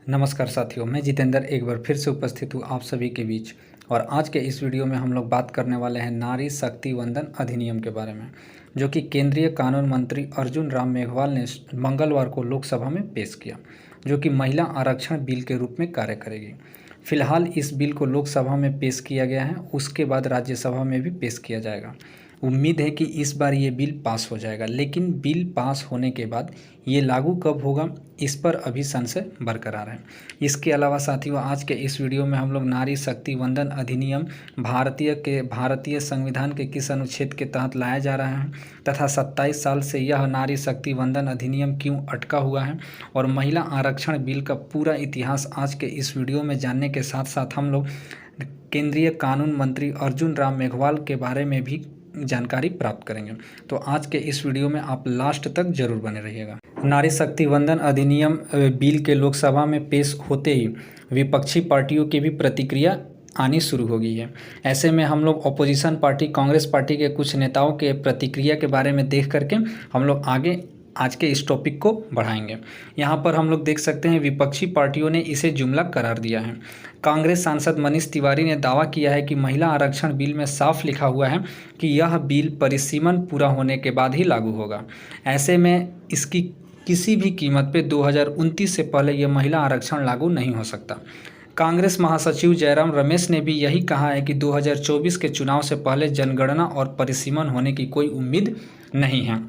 नमस्कार साथियों, मैं जितेंद्र एक बार फिर से उपस्थित हूँ आप सभी के बीच। और आज के इस वीडियो में हम लोग बात करने वाले हैं नारी शक्ति वंदन अधिनियम के बारे में, जो कि केंद्रीय कानून मंत्री अर्जुन राम मेघवाल ने मंगलवार को लोकसभा में पेश किया, जो कि महिला आरक्षण बिल के रूप में कार्य करेगी। फिलहाल इस बिल को लोकसभा में पेश किया गया है, उसके बाद राज्यसभा में भी पेश किया जाएगा। उम्मीद है कि इस बार ये बिल पास हो जाएगा, लेकिन बिल पास होने के बाद ये लागू कब होगा इस पर अभी संशय बरकरार है। इसके अलावा साथियों, आज के इस वीडियो में हम लोग नारी शक्ति वंदन अधिनियम भारतीय संविधान के किस अनुच्छेद के तहत लाया जा रहा है तथा 27 साल से यह नारी शक्ति वंदन अधिनियम क्यों अटका हुआ है और महिला आरक्षण बिल का पूरा इतिहास आज के इस वीडियो में जानने के साथ साथ हम लोग केंद्रीय कानून मंत्री अर्जुन राम मेघवाल के बारे में भी जानकारी प्राप्त करेंगे। तो आज के इस वीडियो में आप लास्ट तक जरूर बने रहिएगा। नारी शक्ति वंदन अधिनियम बिल के लोकसभा में पेश होते ही विपक्षी पार्टियों की भी प्रतिक्रिया आनी शुरू हो गई है। ऐसे में हम लोग अपोजिशन पार्टी कांग्रेस पार्टी के कुछ नेताओं के प्रतिक्रिया के बारे में देख करके हम लोग आगे आज के इस टॉपिक को बढ़ाएंगे। यहाँ पर हम लोग देख सकते हैं विपक्षी पार्टियों ने इसे जुमला करार दिया है। कांग्रेस सांसद मनीष तिवारी ने दावा किया है कि महिला आरक्षण बिल में साफ लिखा हुआ है कि यह बिल परिसीमन पूरा होने के बाद ही लागू होगा। ऐसे में इसकी किसी भी कीमत पे 2029 से पहले यह महिला आरक्षण लागू नहीं हो सकता। कांग्रेस महासचिव जयराम रमेश ने भी यही कहा है कि 2024 के चुनाव से पहले जनगणना और परिसीमन होने की कोई उम्मीद नहीं है।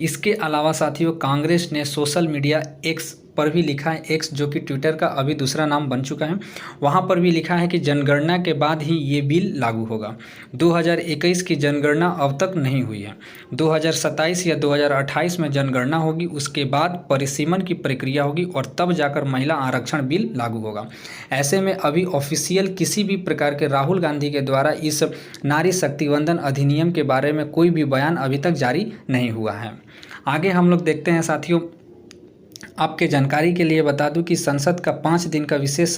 इसके अलावा साथियों, कांग्रेस ने सोशल मीडिया एक्स पर भी लिखा है, एक्स जो कि ट्विटर का अभी दूसरा नाम बन चुका है, वहां पर भी लिखा है कि जनगणना के बाद ही ये बिल लागू होगा। 2021 की जनगणना अब तक नहीं हुई है। 2027 या 2028 में जनगणना होगी, उसके बाद परिसीमन की प्रक्रिया होगी और तब जाकर महिला आरक्षण बिल लागू होगा। ऐसे में अभी ऑफिशियल किसी भी प्रकार के राहुल गांधी के द्वारा इस नारी शक्ति वंदन अधिनियम के बारे में कोई भी बयान अभी तक जारी नहीं हुआ है। आगे हम लोग देखते हैं साथियों, आपके जानकारी के लिए बता दूं कि संसद का 5 दिन का विशेष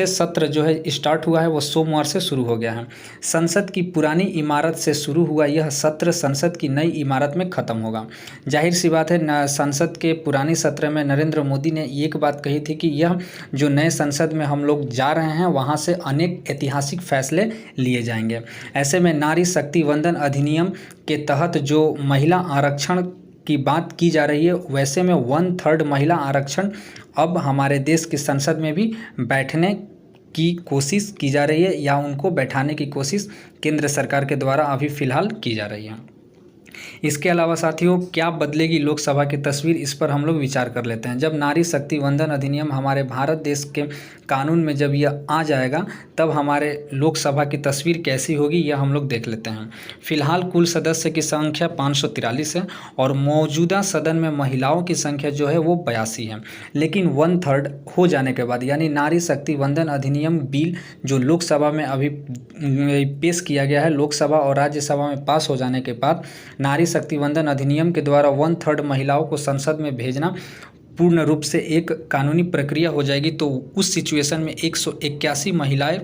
सत्र जो है स्टार्ट हुआ है, वो सोमवार से शुरू हो गया है। संसद की पुरानी इमारत से शुरू हुआ यह सत्र संसद की नई इमारत में ख़त्म होगा। जाहिर सी बात है, संसद के पुरानी सत्र में नरेंद्र मोदी ने एक बात कही थी कि यह जो नए संसद में हम लोग जा रहे हैं वहाँ से अनेक ऐतिहासिक फैसले लिए जाएंगे। ऐसे में नारी शक्ति वंदन अधिनियम के तहत जो महिला आरक्षण की बात की जा रही है, वैसे में 1/3 महिला आरक्षण अब हमारे देश की संसद में भी बैठने की कोशिश की जा रही है या उनको बैठाने की कोशिश केंद्र सरकार के द्वारा अभी फ़िलहाल की जा रही है। इसके अलावा साथियों, क्या बदलेगी लोकसभा की तस्वीर, इस पर हम लोग विचार कर लेते हैं। जब नारी शक्ति वंदन अधिनियम हमारे भारत देश के कानून में जब यह आ जाएगा, तब हमारे लोकसभा की तस्वीर कैसी होगी यह हम लोग देख लेते हैं। फिलहाल कुल सदस्य की संख्या 543 है और मौजूदा सदन में महिलाओं की संख्या जो है वो 82 है। लेकिन 1/3 हो जाने के बाद, यानी नारी शक्ति वंदन अधिनियम बिल जो लोकसभा में अभी पेश किया गया है, लोकसभा और राज्यसभा में पास हो जाने के बाद नारी शक्ति वंदन अधिनियम के द्वारा 1/3 महिलाओं को संसद में भेजना पूर्ण रूप से एक कानूनी प्रक्रिया हो जाएगी। तो उस सिचुएशन में 181 महिलाएं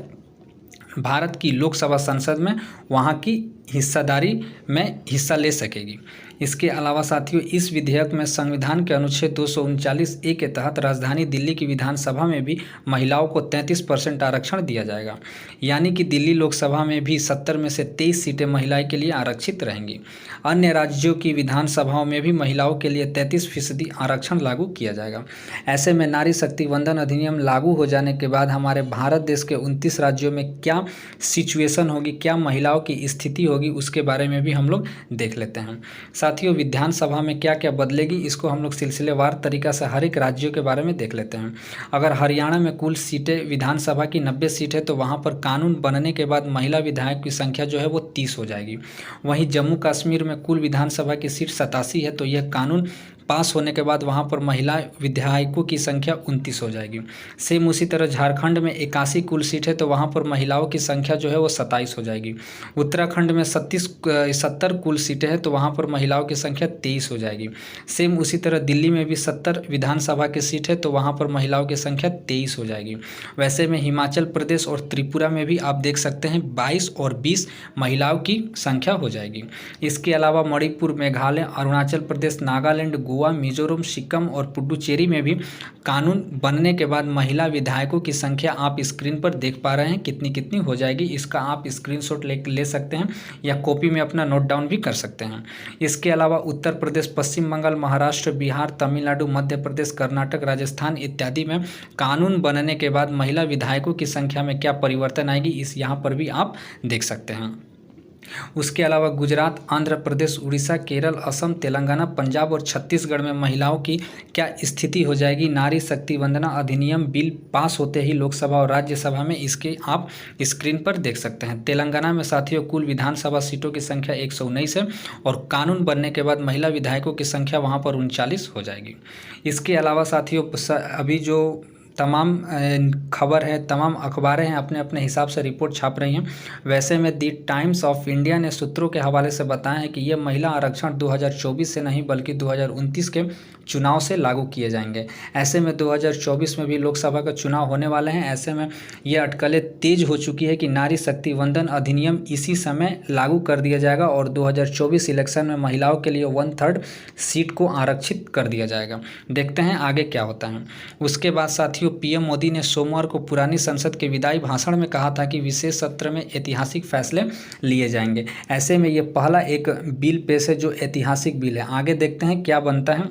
भारत की लोकसभा संसद में वहां की हिस्सादारी में हिस्सा ले सकेगी। इसके अलावा साथियों, इस विधेयक में संविधान के अनुच्छेद 239A के तहत राजधानी दिल्ली की विधानसभा में भी महिलाओं को 33% आरक्षण दिया जाएगा। यानी कि दिल्ली लोकसभा में भी 70 में से 23 सीटें महिलाएं के लिए आरक्षित रहेंगी। अन्य राज्यों की विधानसभाओं में भी महिलाओं के लिए 33% आरक्षण लागू किया जाएगा। ऐसे में नारी शक्ति वंदन अधिनियम लागू हो जाने के बाद हमारे भारत देश के 29 राज्यों में क्या सिचुएशन होगी, क्या महिलाओं की स्थिति होगी, उसके बारे में भी हम लोग देख लेते हैं। साथियों, विधानसभा में क्या क्या बदलेगी, इसको हम लोग सिलसिलेवार तरीका से हर एक राज्यों के बारे में देख लेते हैं। अगर हरियाणा में कुल सीटें विधानसभा की 90 सीट है, तो वहाँ पर कानून बनने के बाद महिला विधायक की संख्या जो है वो 30 हो जाएगी। वहीं जम्मू कश्मीर में कुल विधानसभा की सीट 87 है, तो यह कानून पास होने के बाद वहाँ पर महिला विधायकों की संख्या 29 हो जाएगी। सेम उसी तरह झारखंड में 81 कुल सीट है, तो वहाँ पर महिलाओं की संख्या जो है वो 27 हो जाएगी। उत्तराखंड में 70 कुल सीटें हैं, तो वहाँ पर महिलाओं की संख्या 23 हो जाएगी। सेम उसी तरह दिल्ली में भी 70 विधानसभा की सीट है, तो वहाँ पर महिलाओं की संख्या 23 हो जाएगी। वैसे में हिमाचल प्रदेश और त्रिपुरा में भी आप देख सकते हैं 22 और 20 महिलाओं की संख्या हो जाएगी। इसके अलावा मणिपुर, मेघालय, अरुणाचल प्रदेश, नागालैंड, गोवा, गोवा, मिजोरम, सिक्किम और पुडुचेरी में भी कानून बनने के बाद महिला विधायकों की संख्या आप स्क्रीन पर देख पा रहे हैं कितनी कितनी हो जाएगी। इसका आप स्क्रीनशॉट ले सकते हैं या कॉपी में अपना नोट डाउन भी कर सकते हैं। इसके अलावा उत्तर प्रदेश, पश्चिम बंगाल, महाराष्ट्र, बिहार, तमिलनाडु, मध्य प्रदेश, कर्नाटक, राजस्थान इत्यादि में कानून बनने के बाद महिला विधायकों की संख्या में क्या परिवर्तन आएगी, इस यहाँ पर भी आप देख सकते हैं। उसके अलावा गुजरात, आंध्र प्रदेश, उड़ीसा, केरल, असम, तेलंगाना, पंजाब और छत्तीसगढ़ में महिलाओं की क्या स्थिति हो जाएगी नारी शक्ति वंदना अधिनियम बिल पास होते ही लोकसभा और राज्यसभा में, इसके आप स्क्रीन पर देख सकते हैं। तेलंगाना में साथियों कुल विधानसभा सीटों की संख्या 119 है और कानून बनने के बाद महिला विधायकों की संख्या वहाँ पर 39 हो जाएगी। इसके अलावा साथियों अभी जो तमाम खबर है, तमाम अखबारें हैं अपने अपने हिसाब से रिपोर्ट छाप रही हैं। वैसे में दी टाइम्स ऑफ इंडिया ने सूत्रों के हवाले से बताया है कि ये महिला आरक्षण 2024 से नहीं बल्कि 2029 के चुनाव से लागू किए जाएंगे। ऐसे में 2024 में भी लोकसभा का चुनाव होने वाले हैं। ऐसे में ये अटकलें तेज हो चुकी है कि नारी शक्ति वंदन अधिनियम इसी समय लागू कर दिया जाएगा और 2024 इलेक्शन में महिलाओं के लिए 1/3 सीट को आरक्षित कर दिया जाएगा। देखते हैं आगे क्या होता है। उसके बाद साथियों पीएम मोदी ने सोमवार को पुरानी संसद के विदाई भाषण में कहा था कि विशेष सत्र में ऐतिहासिक फैसले लिए जाएंगे। ऐसे में ये पहला एक बिल पेश है जो ऐतिहासिक बिल है। आगे देखते हैं क्या बनता है,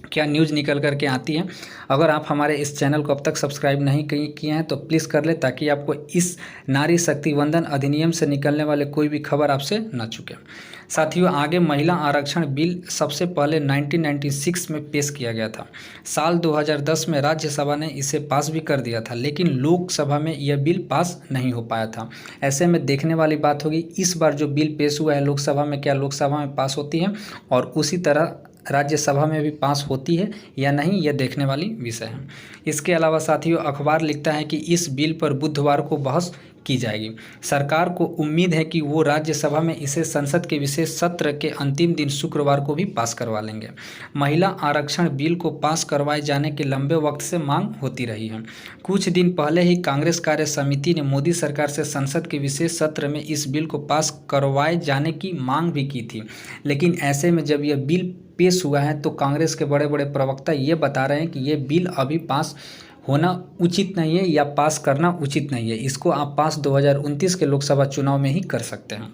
क्या न्यूज़ निकल कर के आती है। अगर आप हमारे इस चैनल को अब तक सब्सक्राइब नहीं किए हैं तो प्लीज़ कर ले ताकि आपको इस नारी शक्ति वंदन अधिनियम से निकलने वाले कोई भी खबर आपसे न चुके। साथियों आगे महिला आरक्षण बिल सबसे पहले 1996 में पेश किया गया था। साल 2010 में राज्यसभा ने इसे पास भी कर दिया था, लेकिन लोकसभा में यह बिल पास नहीं हो पाया था। ऐसे में देखने वाली बात होगी इस बार जो बिल पेश हुआ है लोकसभा में, क्या लोकसभा में पास होती है और उसी तरह राज्यसभा में भी पास होती है या नहीं, यह देखने वाली विषय है। इसके अलावा साथियों अखबार लिखता है कि इस बिल पर बुधवार को बहस की जाएगी। सरकार को उम्मीद है कि वो राज्यसभा में इसे संसद के विशेष सत्र के अंतिम दिन शुक्रवार को भी पास करवा लेंगे। महिला आरक्षण बिल को पास करवाए जाने की लंबे वक्त से मांग होती रही है। कुछ दिन पहले ही कांग्रेस कार्य समिति ने मोदी सरकार से संसद के विशेष सत्र में इस बिल को पास करवाए जाने की मांग भी की थी, लेकिन ऐसे में जब यह बिल पेश हुआ है तो कांग्रेस के बड़े बड़े प्रवक्ता ये बता रहे हैं कि ये बिल अभी पास होना उचित नहीं है या पास करना उचित नहीं है। इसको आप पास 2029 के लोकसभा चुनाव में ही कर सकते हैं।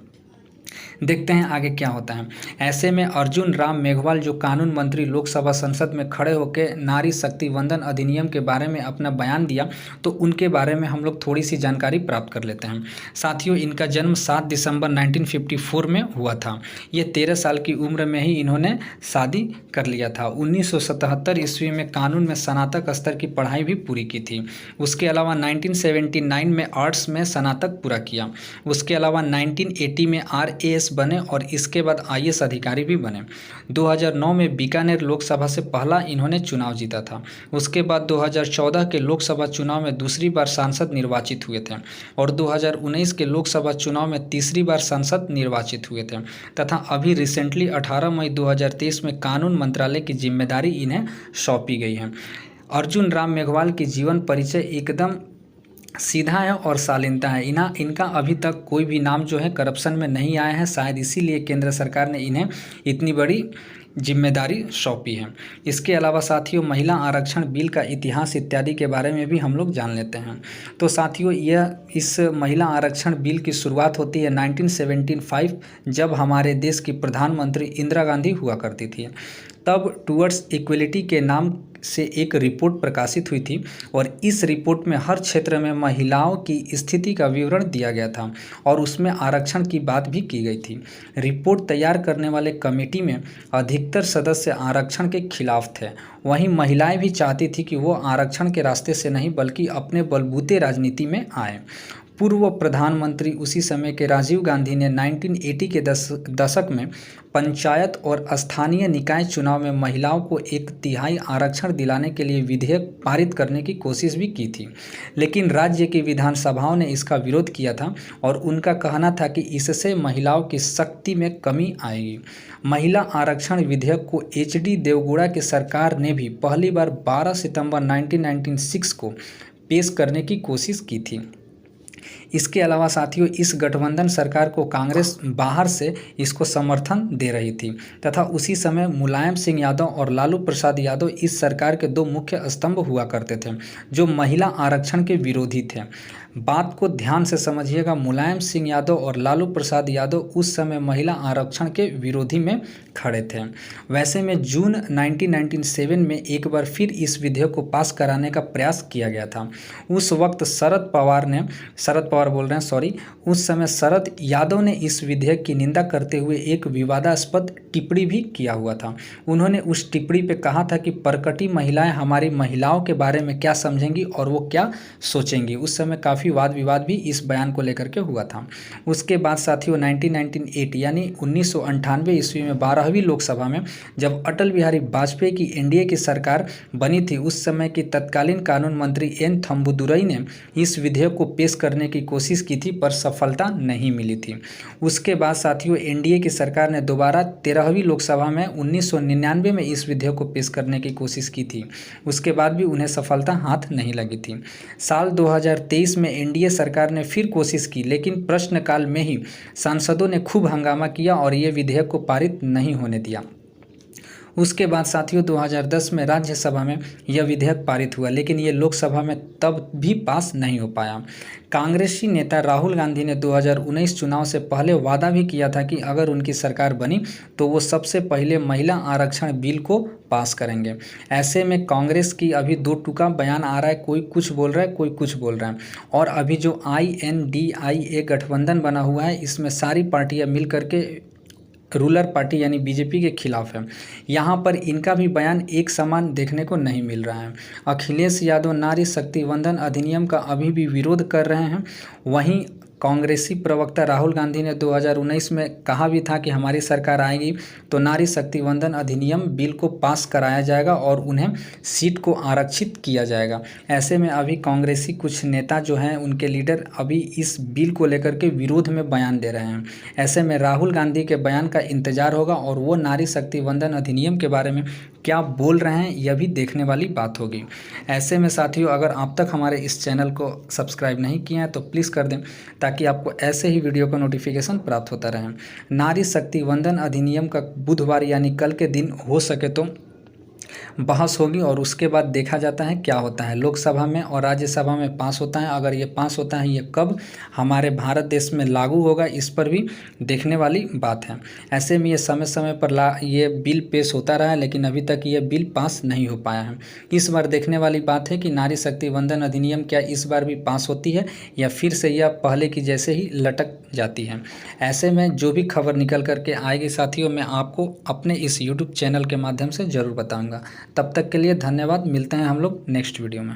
देखते हैं आगे क्या होता है। ऐसे में अर्जुन राम मेघवाल जो कानून मंत्री लोकसभा संसद में खड़े होकर नारी शक्ति वंदन अधिनियम के बारे में अपना बयान दिया, तो उनके बारे में हम लोग थोड़ी सी जानकारी प्राप्त कर लेते हैं। साथियों इनका जन्म 7 दिसंबर 1954 में हुआ था। ये 13 साल की उम्र में ही इन्होंने शादी कर लिया था। 1977 ईस्वी में कानून में स्नातक स्तर की पढ़ाई भी पूरी की थी। उसके अलावा 1979 में आर्ट्स में स्नातक पूरा किया। उसके अलावा 1980 में RAS बने और इसके बाद IAS अधिकारी भी बने। 2009 में बीकानेर लोकसभा से पहला इन्होंने चुनाव जीता था। उसके बाद 2014 के लोकसभा चुनाव में दूसरी बार सांसद निर्वाचित हुए थे और 2019 के लोकसभा चुनाव में तीसरी बार सांसद निर्वाचित हुए थे तथा अभी रिसेंटली 18 मई 2023 में कानून मंत्रालय की जिम्मेदारी इन्हें सौंपी गई है। अर्जुन राम मेघवाल की जीवन परिचय एकदम सीधा है और शालीनता है। इनका अभी तक कोई भी नाम जो है करप्शन में नहीं आया है, शायद इसीलिए केंद्र सरकार ने इन्हें इतनी बड़ी जिम्मेदारी सौंपी है। इसके अलावा साथियों महिला आरक्षण बिल का इतिहास इत्यादि के बारे में भी हम लोग जान लेते हैं। तो साथियों इस महिला आरक्षण बिल की शुरुआत होती है 1975 जब हमारे देश की प्रधानमंत्री इंदिरा गांधी हुआ करती थी। तब टुवर्ड्स इक्वलिटी के नाम से एक रिपोर्ट प्रकाशित हुई थी और इस रिपोर्ट में हर क्षेत्र में महिलाओं की स्थिति का विवरण दिया गया था और उसमें आरक्षण की बात भी की गई थी। रिपोर्ट तैयार करने वाले कमेटी में अधिकतर सदस्य आरक्षण के खिलाफ थे। वहीं महिलाएं भी चाहती थी कि वो आरक्षण के रास्ते से नहीं बल्कि अपने बलबूते राजनीति में आए। पूर्व प्रधानमंत्री उसी समय के राजीव गांधी ने 1980 के दशक में पंचायत और स्थानीय निकाय चुनाव में महिलाओं को 1/3 आरक्षण दिलाने के लिए विधेयक पारित करने की कोशिश भी की थी, लेकिन राज्य की विधानसभाओं ने इसका विरोध किया था और उनका कहना था कि इससे महिलाओं की शक्ति में कमी आएगी। महिला आरक्षण विधेयक को HD देवगौड़ा की सरकार ने भी पहली बार 12 सितंबर 1996 को पेश करने की कोशिश की थी। इसके अलावा साथियों इस गठबंधन सरकार को कांग्रेस बाहर से इसको समर्थन दे रही थी तथा उसी समय मुलायम सिंह यादव और लालू प्रसाद यादव इस सरकार के दो मुख्य स्तंभ हुआ करते थे जो महिला आरक्षण के विरोधी थे। बात को ध्यान से समझिएगा, मुलायम सिंह यादव और लालू प्रसाद यादव उस समय महिला आरक्षण के विरोधी में खड़े थे। वैसे में जून 1997 में एक बार फिर इस विधेयक को पास कराने का प्रयास किया गया था। उस वक्त उस समय शरद यादव ने इस विधेयक की निंदा करते हुए एक विवादास्पद टिप्पणी भी किया हुआ था। उन्होंने उस टिप्पणी पे कहा था कि परकटी महिलाएं हमारी महिलाओं के बारे में क्या समझेंगी और वो क्या सोचेंगी। उस समय काफ़ी वाद विवाद भी इस बयान को लेकर के हुआ था। उसके बाद साथियों 1998 यानी 1998 ईस्वी में 12वीं लोकसभा में जब अटल बिहारी वाजपेयी की एनडीए की सरकार बनी थी, उस समय की तत्कालीन कानून मंत्री एन थम्बुदुरई ने इस विधेयक को पेश करने की कोशिश की थी पर सफलता नहीं मिली थी। उसके बाद साथियों एनडीए की सरकार ने दोबारा 13वीं लोकसभा में 1999 में इस विधेयक को पेश करने की कोशिश की थी। उसके बाद भी उन्हें सफलता हाथ नहीं लगी थी। साल 2023 में एनडीए सरकार ने फिर कोशिश की, लेकिन प्रश्नकाल में ही सांसदों ने खूब हंगामा किया और ये विधेयक को पारित नहीं होने दिया। उसके बाद साथियों 2010 में राज्यसभा में यह विधेयक पारित हुआ, लेकिन ये लोकसभा में तब भी पास नहीं हो पाया। कांग्रेसी नेता राहुल गांधी ने 2019 चुनाव से पहले वादा भी किया था कि अगर उनकी सरकार बनी तो वो सबसे पहले महिला आरक्षण बिल को पास करेंगे। ऐसे में कांग्रेस की अभी दो टुका बयान आ रहा है, कोई कुछ बोल रहा है, कोई कुछ बोल रहा है। और अभी जो INDIA गठबंधन बना हुआ है, इसमें सारी पार्टियां मिल करके रूलर पार्टी यानी बीजेपी के खिलाफ है। यहाँ पर इनका भी बयान एक समान देखने को नहीं मिल रहा है। अखिलेश यादव नारी शक्ति वंदन अधिनियम का अभी भी विरोध कर रहे हैं। वहीं कांग्रेसी प्रवक्ता राहुल गांधी ने 2019 में कहा भी था कि हमारी सरकार आएगी तो नारी शक्ति वंदन अधिनियम बिल को पास कराया जाएगा और उन्हें सीट को आरक्षित किया जाएगा। ऐसे में अभी कांग्रेसी कुछ नेता जो हैं उनके लीडर अभी इस बिल को लेकर के विरोध में बयान दे रहे हैं। ऐसे में राहुल गांधी के बयान का इंतजार होगा और वो नारी शक्ति वंदन अधिनियम के बारे में क्या बोल रहे हैं यह भी देखने वाली बात होगी। ऐसे में साथियों अगर आप तक हमारे इस चैनल को सब्सक्राइब नहीं किए हैं तो प्लीज़ कर दें ताकि आपको ऐसे ही वीडियो का नोटिफिकेशन प्राप्त होता रहे। नारी शक्ति वंदन अधिनियम का बुधवार यानी कल के दिन हो सके तो बहस होगी और उसके बाद देखा जाता है क्या होता है। लोकसभा में और राज्यसभा में पास होता है, अगर ये पास होता है ये कब हमारे भारत देश में लागू होगा इस पर भी देखने वाली बात है। ऐसे में ये समय समय पर ये बिल पेश होता रहा है, लेकिन अभी तक ये बिल पास नहीं हो पाया है। इस बार देखने वाली बात है कि नारी शक्ति वंदन अधिनियम क्या इस बार भी पास होती है या फिर से यह पहले की जैसे ही लटक जाती है। ऐसे में जो भी खबर निकल करके आएगी साथियों मैं आपको अपने इस यूट्यूब चैनल के माध्यम से ज़रूर बताऊँगा। तब तक के लिए धन्यवाद। मिलते हैं हम लोग नेक्स्ट वीडियो में।